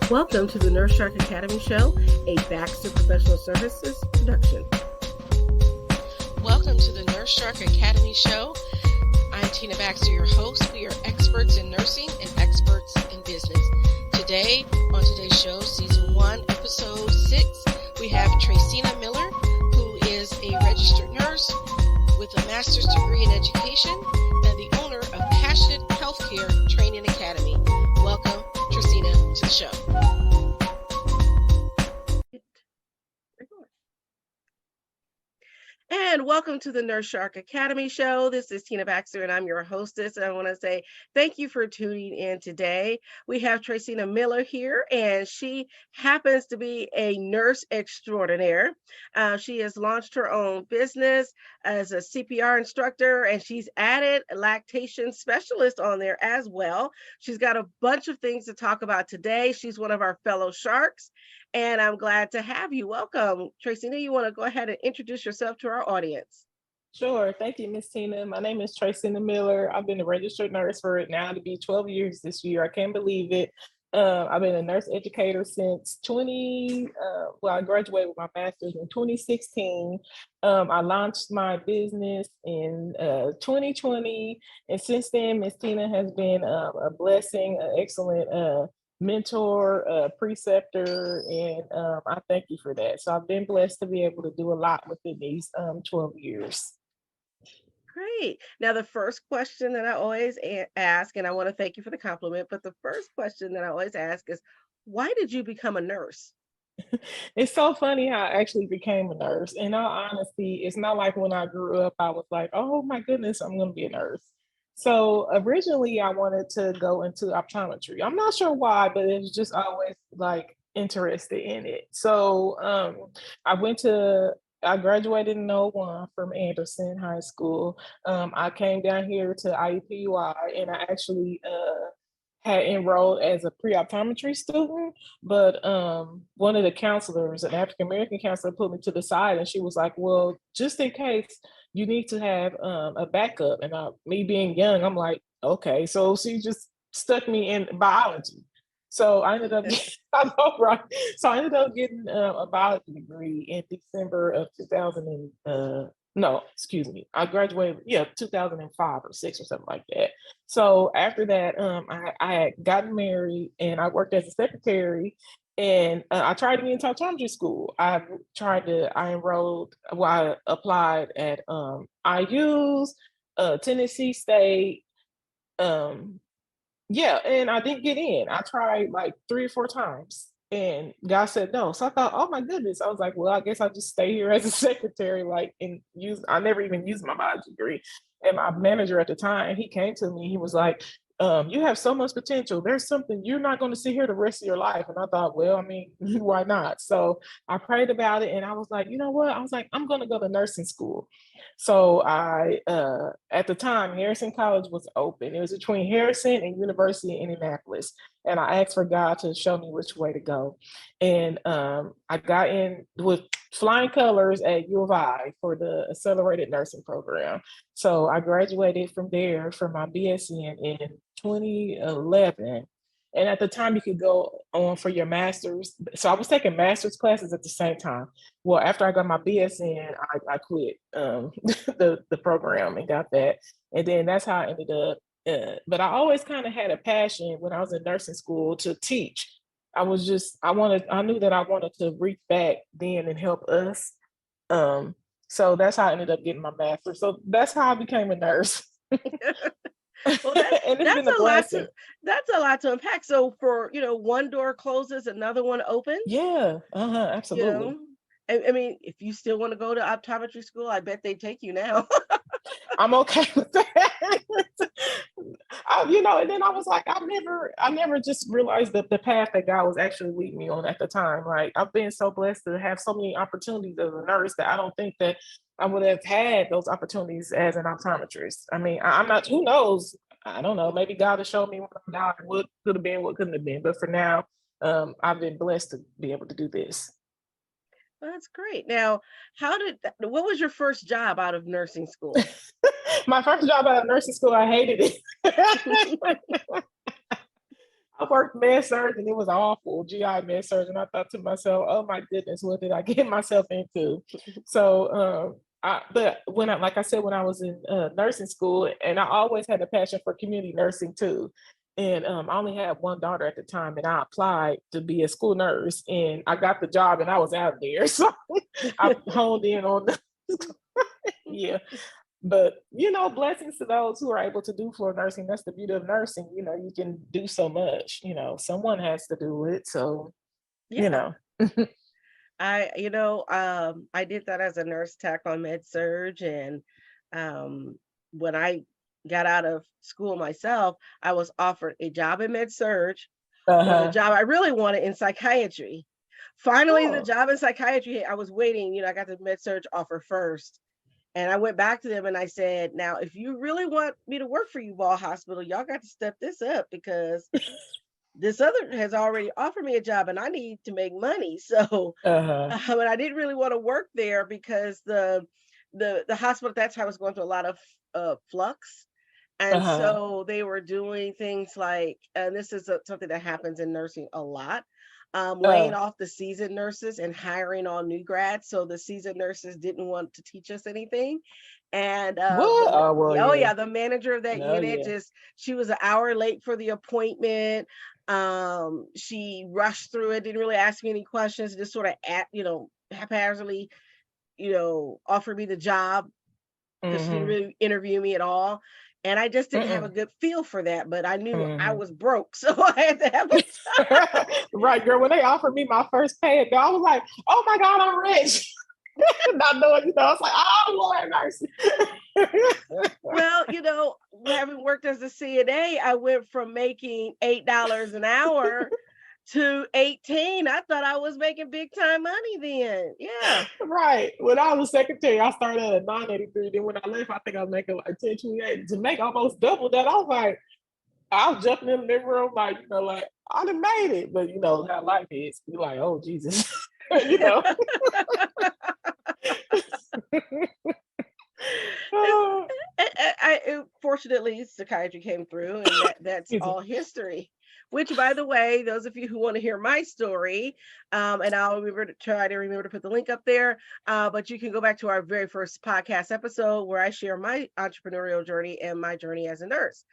Welcome to the Nurse Shark Academy Show, a Baxter Professional Services production. Welcome to the Nurse Shark Academy Show. I'm Tina Baxter, your host. We are experts in nursing and experts in business. Today, on today's show, Season 1, Episode 6, we have Traceyna Miller, who is a registered nurse with a master's degree in education and the owner of Passionate Healthcare Training Academy. Welcome, Traceyna, to the show. And welcome to the Nurse Shark Academy Show. This is Tina Baxter, and I'm your hostess. And I want to say thank you for tuning in today. We have Traceyna Miller here, and she happens to be a nurse extraordinaire. She has launched her own business as a CPR instructor, and she's added a lactation specialist on there as well. She's got a bunch of things to talk about today. She's one of our fellow sharks, and I'm glad to have you. Welcome, Traceyna. You want to go ahead and introduce yourself to our audience? Sure. Thank you, Miss Tina. My name is Traceyna Miller. I've been a registered nurse for it now to be 12 years this year. I can't believe it. I've been a nurse educator since I graduated with my master's in 2016. I launched my business in 2020. And since then, Miss Tina has been a blessing, an excellent mentor, preceptor, and I thank you for that. So I've been blessed to be able to do a lot within these 12 years. Great. Now, the first question that I always ask, and I want to thank you for the compliment, but the first question that I always ask is, why did you become a nurse? It's so funny how I actually became a nurse. In all honesty, it's not like when I grew up, I was like, oh my goodness, I'm going to be a nurse. So originally I wanted to go into optometry. I'm not sure why, but it was just always like interested in it. So I graduated in 01 from Anderson High School. I came down here to IUPUI and I actually had enrolled as a pre-optometry student, but one of the counselors, an African-American counselor, put me to the side and she was like, well, just in case, you need to have a backup. And me being young, I'm like, okay. So she just stuck me in biology. So I ended up, So I ended up getting a biology degree in December of 2000 I graduated, 2005 or 6 or something like that. So after that, I had gotten married and I worked as a secretary. And I tried to get into optometry school. I applied at IU's, Tennessee State. And I didn't get in. I tried like 3 or 4 times and God said no. So I thought, oh my goodness. I was like, well, I guess I'll just stay here as a secretary, I never even used my biology degree. And my manager at the time, he came to me, he was like, you have so much potential. There's something you're not going to sit here the rest of your life. And I thought, well, I mean, why not? So I prayed about it and I was like, you know what? I was like, I'm going to go to nursing school. So at the time, Harrison College was open. It was between Harrison and University of Indianapolis. And I asked for God to show me which way to go. And I got in with flying colors at U of I for the accelerated nursing program. So I graduated from there for my BSN in 2011. And at the time you could go on for your master's. So I was taking master's classes at the same time. Well, after I got my BSN, I quit the program and got that. And then that's how I ended up. But I always kind of had a passion when I was in nursing school to teach. I knew that I wanted to reach back then and help us. So that's how I ended up getting my master's. So that's how I became a nurse. Well, that's a lot to unpack. So for, one door closes, another one opens. Yeah, absolutely. I mean, if you still want to go to optometry school, I bet they take you now. I'm okay with that. And then I was like, I never just realized that the path that God was actually leading me on at the time. Like, I've been so blessed to have so many opportunities as a nurse that I don't think that I would have had those opportunities as an optometrist. I mean, I'm not, who knows? I don't know. Maybe God has shown me what could have been, what couldn't have been. But for now, I've been blessed to be able to do this. Well, that's great. Now, what was your first job out of nursing school? My first job out of nursing school, I hated it. I worked med surg and it was awful, GI med surg, and I thought to myself, "Oh my goodness, what did I get myself into?" So, but like I said, when I was in nursing school, and I always had a passion for community nursing too. And I only had one daughter at the time, and I applied to be a school nurse, and I got the job, and I was out there, so I honed in on the yeah. But blessings to those who are able to do floor nursing. That's the beauty of nursing. You can do so much. Someone has to do it. So, you Yeah. know. I did that as a nurse tech on med surg, and when I got out of school myself, I was offered a job in med surg, but the Uh-huh. job I really wanted in psychiatry. Finally, the Oh. job in psychiatry, I was waiting, I got the med surg offer first. And I went back to them and I said, now, if you really want me to work for you, Ball Hospital, y'all got to step this up because this other has already offered me a job and I need to make money. So, Uh-huh. but I didn't really want to work there because the hospital at that time was going through a lot of flux. And Uh-huh. so they were doing things like, and this is something that happens in nursing a lot, laying Uh, off the seasoned nurses and hiring on new grads. So the seasoned nurses didn't want to teach us anything. And what? Oh, well, oh yeah. yeah, the manager of that No, unit yeah. she was an hour late for the appointment. She rushed through it, didn't really ask me any questions, just sort of haphazardly, offered me the job because she didn't Mm-hmm. really interview me at all. And I just didn't have a Mm-mm. good feel for that, but I knew I Mm-hmm. was broke. So I had to have a Right, girl. When they offered me my first pay, I was like, "Oh my God, I'm rich." Not knowing, I was like, "Oh Lord, have mercy." well, having worked as a CNA, I went from making $8 an hour to 18. I thought I was making big time money then. Yeah. Right. When I was a secretary, I started at 983. Then when I left, I think I was making like 1028. To make almost double that, I was like, I was jumping in the living room, like, like, I done made it. But how life is, you're like, oh Jesus. you know. It's, Oh, fortunately, psychiatry came through, and that's excuse me. all history. Which, by the way, those of you who want to hear my story, and I'll try to remember to put the link up there. But you can go back to our very first podcast episode where I share my entrepreneurial journey and my journey as a nurse.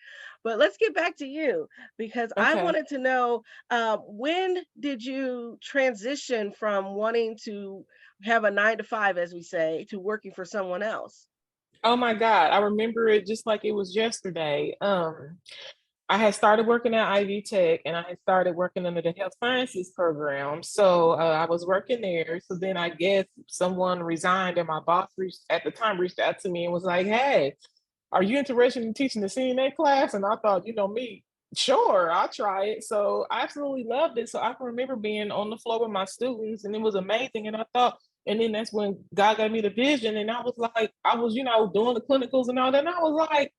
But let's get back to you because I Okay. wanted to know when did you transition from wanting to have a 9 to 5, as we say, to working for someone else? Oh my God. I remember it just like it was yesterday. I had started working at Ivy Tech and I had started working under the health sciences program. So I was working there. So then I guess someone resigned and my boss at the time reached out to me and was like, "Hey, are you interested in teaching the CNA class?" And I thought, me, sure, I'll try it. So I absolutely loved it. So I can remember being on the floor with my students and it was amazing. And I thought, and then that's when God gave me the vision. And I was like, I was, doing the clinicals and all that. And I was like,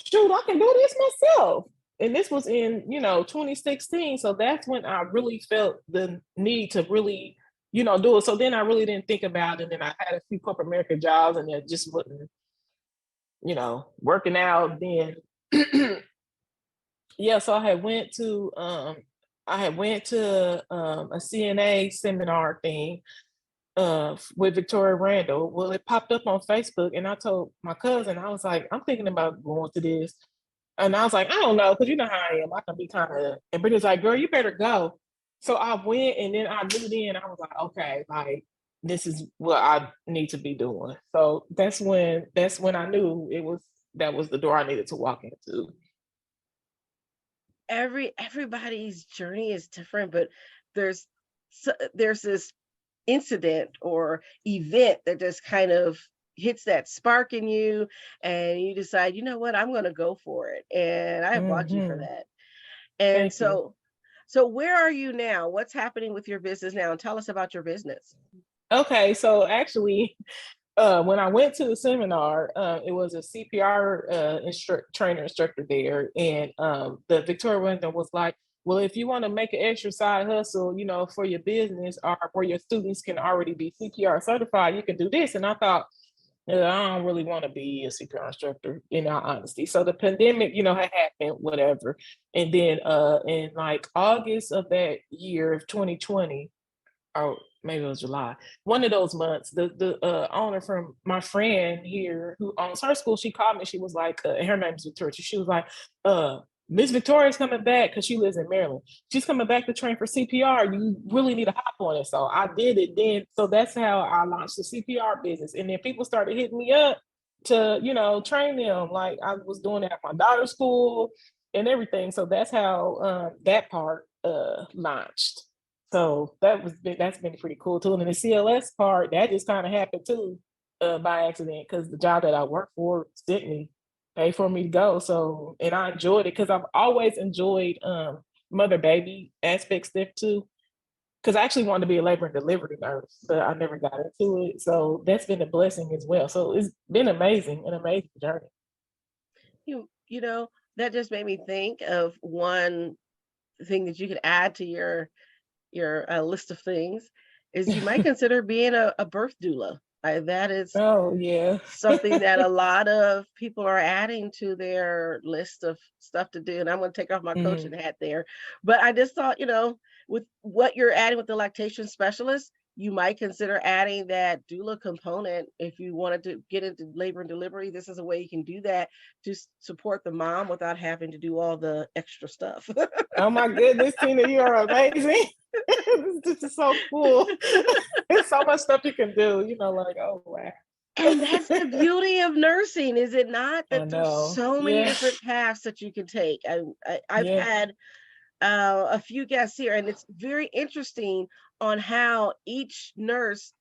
shoot, I can do this myself. And this was in, 2016. So that's when I really felt the need to really, do it. So then I really didn't think about it. And then I had a few corporate America jobs and it just wasn't, working out then. Yeah, so I had went to a CNA seminar thing with Victoria Randall. Well, it popped up on Facebook and I told my cousin, I was like, I'm thinking about going to this. And I was like, I don't know, because you know how I am. I can be kind of, and Brittany's like, girl, you better go. So I went and then I knew then I was like, okay, like this is what I need to be doing. So that's when I knew that was the door I needed to walk into. Everybody's journey is different, but there's there's this incident or event that just kind of hits that spark in you and you decide, you know what, I'm going to go for it, and I applaud you for Hmm. that. And Thank you. so where are you now? What's happening with your business now? And tell us about your business. Okay, so actually, when I went to the seminar, it was a CPR trainer instructor there, and the Victoria Wyndham was like, "Well, if you want to make an extra side hustle, for your business or where your students can already be CPR certified, you can do this." And I thought, Yeah, I don't really want to be a CPR instructor, in all honesty. So the pandemic, had happened, whatever. And then in like August of that year of 2020, or maybe it was July, one of those months, the owner from my friend here who owns her school, she called me. She was like, and her name's Victoria. She was like, Miss Victoria's coming back because she lives in Maryland. She's coming back to train for CPR. You really need to hop on it. So I did it then. So that's how I launched the CPR business. And then people started hitting me up to, train them. Like I was doing it at my daughter's school and everything. So that's how that part launched. So that's been pretty cool too. And the CLS part, that just kind of happened too, by accident, because the job that I work for sent me, paid for me to go. So, and I enjoyed it because I've always enjoyed mother baby aspect stuff too. Because I actually wanted to be a labor and delivery nurse, but I never got into it. So that's been a blessing as well. So it's been amazing, an amazing journey. That just made me think of one thing that you could add to your list of things is you might consider being a birth doula. That is Oh yeah. something that a lot of people are adding to their list of stuff to do. And I'm going to take off my Mhm. coaching hat there. But I just thought, with what you're adding with the lactation specialist, you might consider adding that doula component if you wanted to get into labor and delivery. This is a way you can do that to support the mom without having to do all the extra stuff. Oh my goodness, Tina, you are amazing. This is so cool. There's so much stuff you can do, like, oh wow. And that's the beauty of nursing, is it not? I That there's know. so many Yeah. different paths that you can take. I've Yeah. had a few guests here, and it's very interesting on how each nurse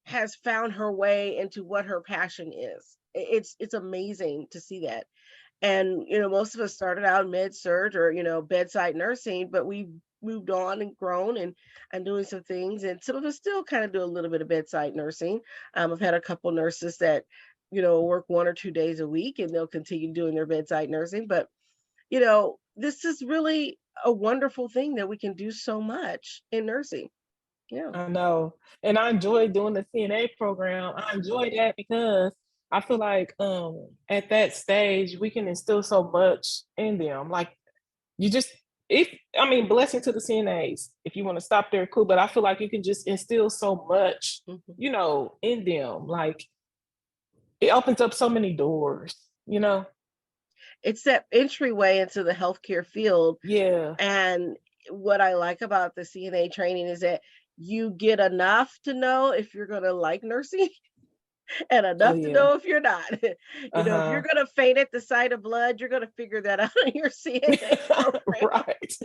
has found her way into what her passion is. It's amazing to see that. And most of us started out med surg or bedside nursing, but we've moved on and grown and doing some things. And some of us still kind of do a little bit of bedside nursing. I've had a couple nurses that work 1 or 2 days a week, and they'll continue doing their bedside nursing. But this is really a wonderful thing that we can do so much in nursing. Yeah. I know. And I enjoy doing the CNA program. I enjoy that because I feel like at that stage we can instill so much in them. Like you just blessing to the CNAs. If you want to stop there, cool. But I feel like you can just instill so much, Mhm. in them. Like it opens up so many doors. It's that entryway into the healthcare field. Yeah. And what I like about the CNA training is that you get enough to know if you're going to like nursing and Oh enough to yeah. know if you're not. If you're Uh-huh. going to faint at the sight of blood, you're going to figure that out in your CNA program. Right.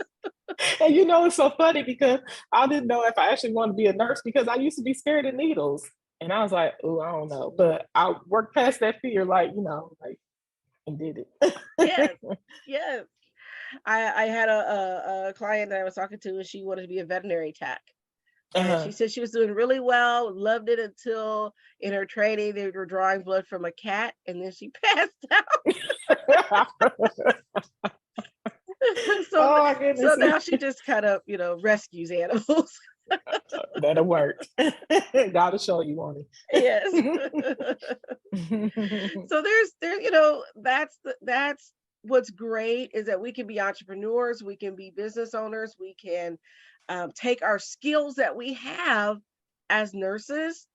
And it's so funny because I didn't know if I actually wanted to be a nurse because I used to be scared of needles. And I was like, oh, I don't know. But I worked past that fear, and did it. Yes, yes. I had a client that I was talking to, and she wanted to be a veterinary tech. And she Uh-huh. said she was doing really well, loved it until in her training they were drawing blood from a cat, and then she passed out. so Oh my so goodness. now she just kind of rescues animals. That'll work. God will show you, won't Yes. he? So there's that's what's great, is that we can be entrepreneurs, we can be business owners, we can take our skills that we have as nurses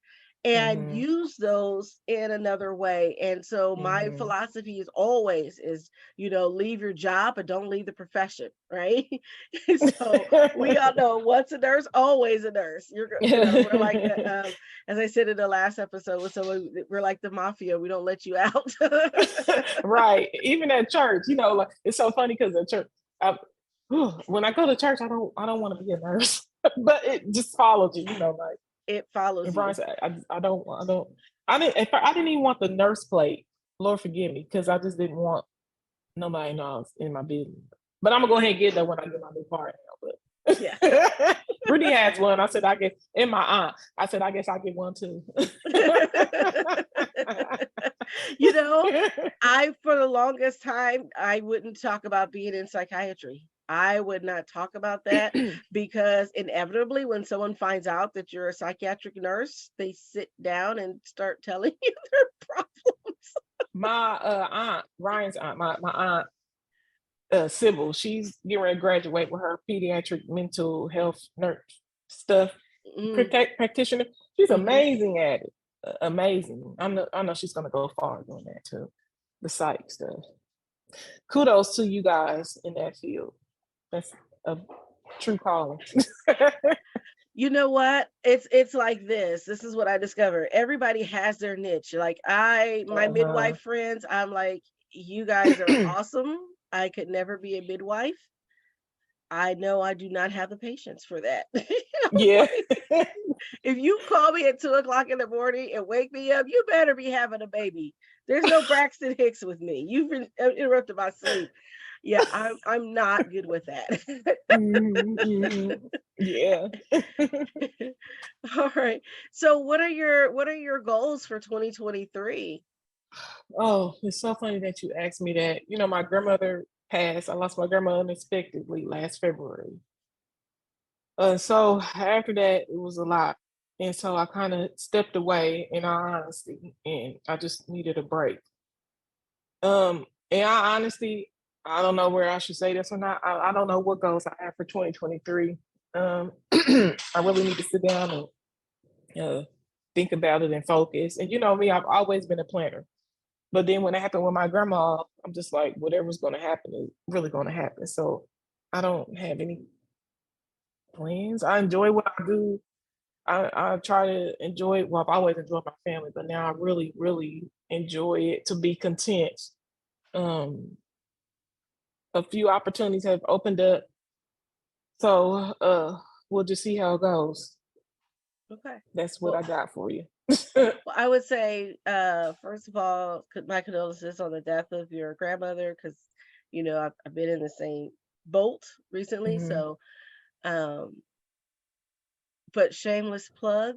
and Hmm. use those in another way. And so my Hmm. philosophy is always leave your job, but don't leave the profession, right? So we all know, once a nurse, always a nurse. We're like, as I said in the last episode with someone, we're like the mafia. We don't let you out. Right. Even at church, like it's so funny because at church, when I go to church, I don't want to be a nurse, but it just follows you, like. It follows And Brian you. said, I didn't even want the nurse plate. Lord forgive me, because I just didn't want nobody knows in my business. But I'm gonna go ahead and get that when I get my new car now. Yeah. But Brittany has one. I said I get, and my aunt. I said I guess I get one too. I for the longest time I wouldn't talk about being in psychiatry. I would not talk about that because inevitably, when someone finds out that you're a psychiatric nurse, they sit down and start telling you their problems. My aunt, Ryan's aunt, my aunt Sybil, she's getting ready to graduate with her pediatric mental health nurse stuff Mm, practitioner. She's mhm. amazing at it. Amazing. I know she's gonna go far doing that too. The psych stuff. Kudos to you guys in that field. That's a true calling. You know what? It's like this. This is what I discovered. Everybody has their niche. Like my Uh-huh. midwife friends, I'm like, you guys are awesome. I could never be a midwife. I know I do not have the patience for that. Yeah. If you call me at 2 o'clock in the morning and wake me up, you better be having a baby. There's no Braxton Hicks with me. You've been interrupted my sleep. Yeah, I'm not good with that. Mhm, mhm. Yeah. All right. So what are your goals for 2023? Oh, it's so funny that you asked me that. You know, my grandmother passed. I lost my grandma unexpectedly last February. So after that, it was a lot. And so I kind of stepped away in all honesty, and I just needed a break. In all honesty, I don't know where I should say this or not. I don't know what goals I have for 2023. I really need to sit down and think about it and focus. And you know me, I've always been a planner. But then when it happened with my grandma, I'm just like, whatever's going to happen is really going to happen. So I don't have any plans. I enjoy what I do. I try to enjoy it. Well, I've always enjoyed my family, but now I really, really enjoy it to be content. Um, a few opportunities have opened up. So we'll just see how it goes. Okay. That's what I Well, got for you. well, I would say, first of all, my condolences on the death of your grandmother, because I've been in the same boat recently. Mhm. So, um, but shameless plug,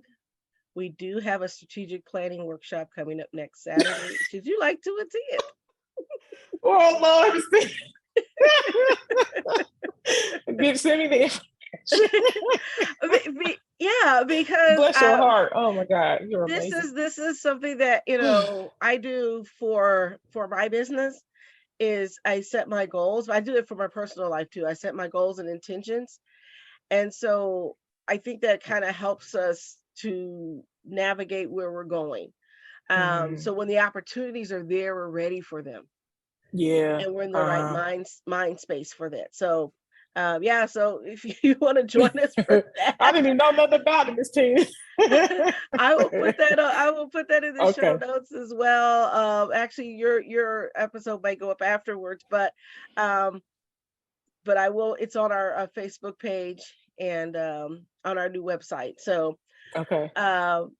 we do have a strategic planning workshop coming up next Saturday. Should you like to attend? Oh Lord, send me the information. Yeah, because Bless your heart. Oh my God, you're this amazing. is this is something that I do for my business. Is I set my goals. I do it for my personal life too. I set my goals and intentions, and so I think that kind of helps us to navigate where we're going. Mhm. So when the opportunities are there, we're ready for them, Yeah. and we're in the right mind space for that. So, yeah. So if you want to join us for I that, didn't even know nothing about it, Miss Tina. I will put that. I will put that in the show Okay. notes as well. Actually, your episode might go up afterwards, um, but I will. It's on our Facebook page and on our new website. So, Okay.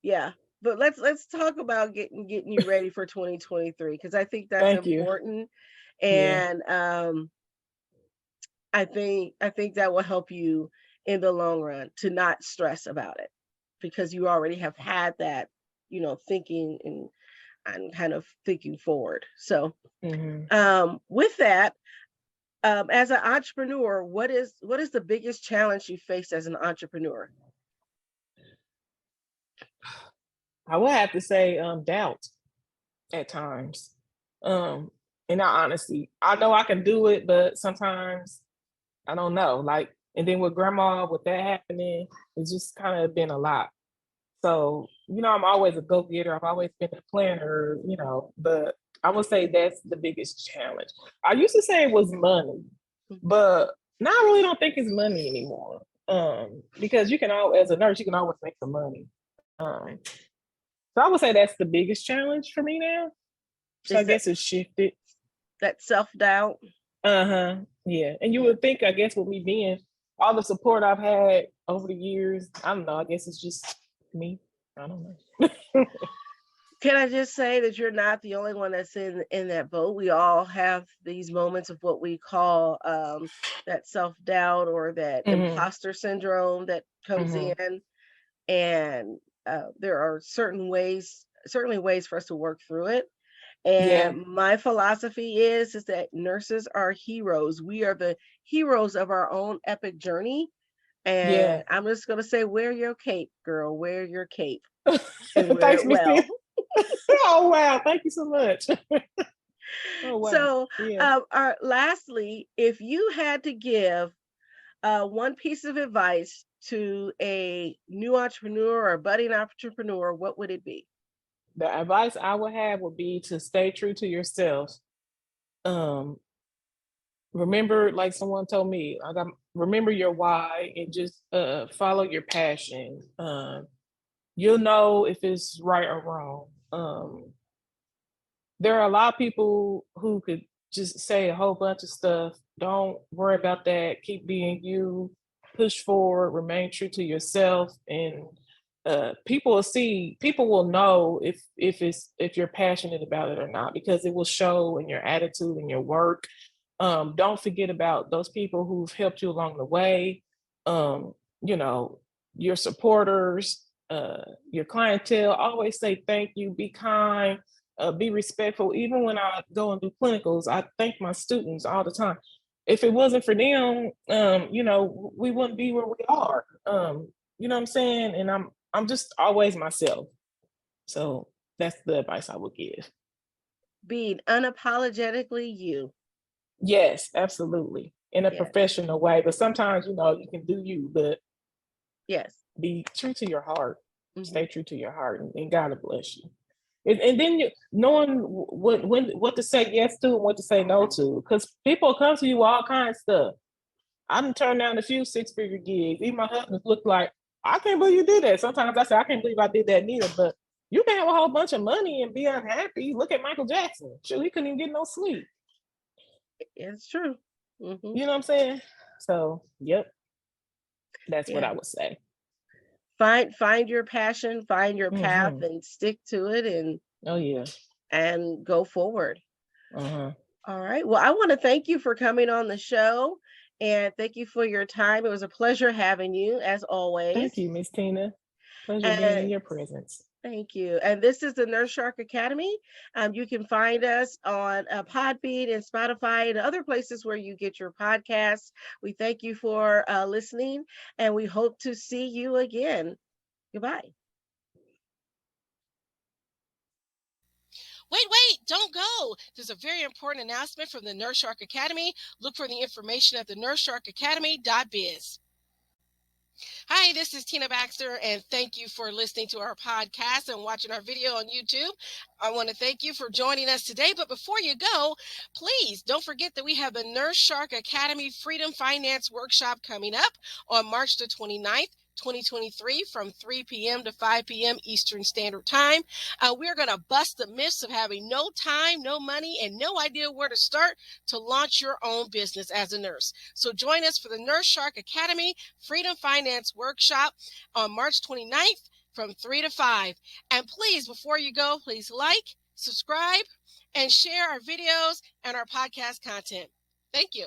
yeah. But let's talk about getting you ready for 2023, because I think that's Thank you. important, Yeah. and I think that will help you in the long run to not stress about it, because you already have had that, thinking and kind of thinking forward. So, Mhm. with that, as an entrepreneur, what is the biggest challenge you face as an entrepreneur? I would have to say doubt at times. Um, in all honesty, I know I can do it, but sometimes I don't know. Like, and then with grandma, with that happening, it's just kind of been a lot. So, you know, I'm always a go getter. I've always been a planner, you know, but I would say that's the biggest challenge. I used to say it was money, Mhm. but now I really don't think it's money anymore. Because you can always, as a nurse, you can always make some money. Um, so I would say that's the biggest challenge for me now. So I Is that guess it's shifted. that self-doubt? Uh-huh. Yeah. And you Yeah. would think, I guess, with me being all the support I've had over the years, I don't know, I guess it's just me. I don't know. Can I just say that you're not the only one that's in that boat? We all have these moments of what we call that self-doubt or that Mhm. imposter syndrome that comes Mhm. in, and there are certainly ways for us to work through it. Yeah. And my philosophy is that nurses are heroes. We are the heroes of our own epic journey. Yeah. And I'm just going to say, wear your cape, girl, wear your cape and wear Thanks, it Miss well. Tina. Oh wow, thank you so much. Oh wow. So, Yeah. lastly, if you had to give one piece of advice to a new entrepreneur or budding entrepreneur, what would it be? The advice I would have would be to stay true to yourself. Um, remember, like someone told me, remember your why and just follow your passion. You'll know if it's right or wrong. There are a lot of people who could just say a whole bunch of stuff. Don't worry about that. Keep being you. Push forward. Remain true to yourself, and people will see. People will know if you're passionate about it or not, because it will show in your attitude and your work. Don't forget about those people who've helped you along the way. Um, you know, your supporters, your clientele. Always say thank you. Be kind, be respectful. Even when I go and do clinicals, I thank my students all the time. If it wasn't for them, we wouldn't be where we are. You know what I'm saying? And I'm just always myself. So that's the advice I would give. Being unapologetically you. Yes, absolutely. In a Yes. professional way. But sometimes, you can do you, but Yes. be true to your heart. Mm-hmm. Stay true to your heart, and God will bless you. And then knowing what to say yes to and what to say no to, because people come to you with all kinds of stuff. I done turned down a few 6-figure gigs. Even my husband looked like, I can't believe you did that. Sometimes I say, I can't believe I did that neither. But you can have a whole bunch of money and be unhappy. Look at Michael Jackson. Sure, he couldn't even get no sleep. It's true. Mm-hmm. You know what I'm saying? So, yep, that's what Yeah. I would say. Find your passion, find your path, Mm-hmm. and stick to it, Oh yeah. and go forward. Uh-huh. All right. Well, I want to thank you for coming on the show, and thank you for your time. It was a pleasure having you, as always. Thank you, Miss Tina. Pleasure being in And your presence. thank you. And this is the Nurse Shark Academy. You can find us on Podbean and Spotify and other places where you get your podcasts. We thank you for listening, and we hope to see you again. Goodbye. Wait, don't go. There's a very important announcement from the Nurse Shark Academy. Look for the information at the nursesharkacademy.biz. Hi, this is Tina Baxter, and thank you for listening to our podcast and watching our video on YouTube. I want to thank you for joining us today. But before you go, please don't forget that we have the Nurse Shark Academy Freedom Finance Workshop coming up on March the 29th. 2023 from 3 p.m. to 5 p.m. Eastern Standard Time. We're going to bust the myths of having no time, no money, and no idea where to start to launch your own business as a nurse. So join us for the Nurse Shark Academy Freedom Finance Workshop on March 29th from 3 to 5. And please, before you go, please like, subscribe, and share our videos and our podcast content. Thank you.